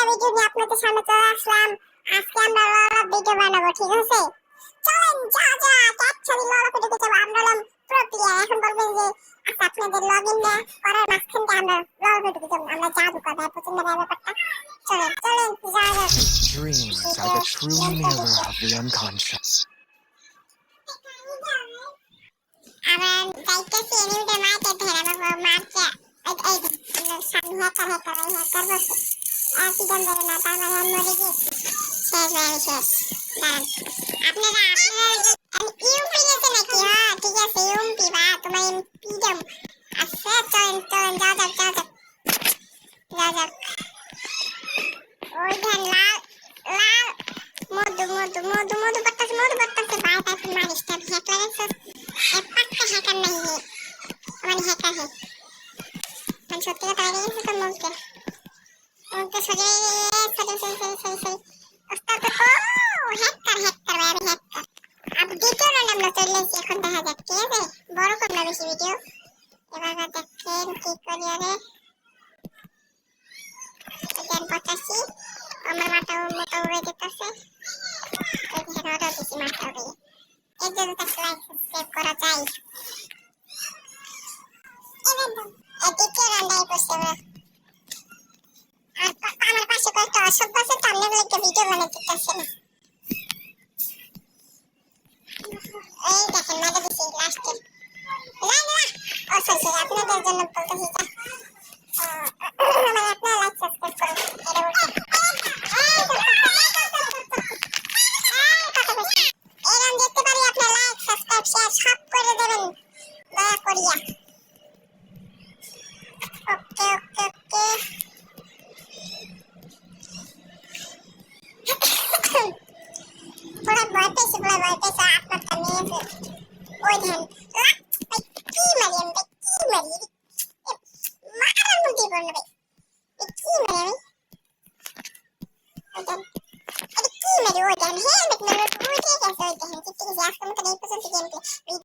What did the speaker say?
Video নিয়ে আপনাদের সামনে চলে আসলাম। আজকে আমরা লড়ার ভিডিও বানাবো, ঠিক আছে? চলেন যা যা ক্যাপচারি লড়া করে দিতে হবে। আমরা হলাম প্রো প্লেয়ার। এখন বলবেন যে আচ্ছা আপনাদের লগইন না করার মাঝখানে আমরা লড়া করে দিতে হবে, আমরা জাদু করব, পছন্দ না ব্যাপারটা। চলেন চলেন যা যা। Dreams are the true mirror of the unconscious. আবার যাইতেছি এনিমিদের মারতে ধরে আমাকে মারতে এই সামনে হ্যাকার বসে কি দাম দেবে না, তার মানে আমি মরে গেছি, শেষ ভাই শেষ। দাঁড়ান আপনারা ইউপি গেছে নাকি? হ্যাঁ ঠিক আছে ইউপি বা তোমার এমপি দাম। আচ্ছা চলেন চলেন যা যাক যা যাক যা যাক। ওই ধান লাল লাল মধু মধু মধু মধু পড়তেছে ভাই তাই মারিস তা হ্যাক লাগাইছ পাক্কা হ্যাকার নাই হে মানে হ্যাকার হে মানে সত্যি কথা বলে গেছে তো মুখে মুখে সরে ওস্তাদ ও হ্যাকার ভাই আমি হ্যাকার। আব দ্বিতীয় রাউন্ড আমরা চলে এসেছি, এখন দেখা যাক ঠিক আছে। বড় করলাম বেশি ভিডিও। এবার দেখেন কি করি আরে দেখেন 85 আমার মাথা মোটা উড়ে যেতেছে। এখানে ওটা দিচ্ছি মাথা উড়ে। এর জন্য তো লাইক সাবস্ক্রাইব করা চাই। এবার দ্বিতীয় রাউন্ডে বসতে হবে। আর আমার পাশে কয়েকটা অসভ্য আছে, সামনে একটা ভিডিও বানাতে চাচ্ছে না। এই দেখেন মেরে দিচ্ছি লাস্টে। না না ও সরি আপনাদের জন্য বলতেছি যা মানে আপনারা লাইক সাবস্ক্রাইব করুন এটা বলতে। এরকম দেখতে পারি আপনার লাইক সাবস্ক্রাইব শেয়ার সব করে দেবেন দয়া করিয়া। ওকে ওকে ওকে পুরো ভয় পেয়েছে আপনারটা নিয়েছে। ওই ধ্যান কি মারি আমি কি মারি মারার মধ্যে বললো ভাই কি মারি আমি কি মারি ওই ধ্যান হেলমেট না ওই ঠিক আছে ওই ধ্যান ঠিক আছে আজকে মতো এই পর্যন্ত গেম প্লে।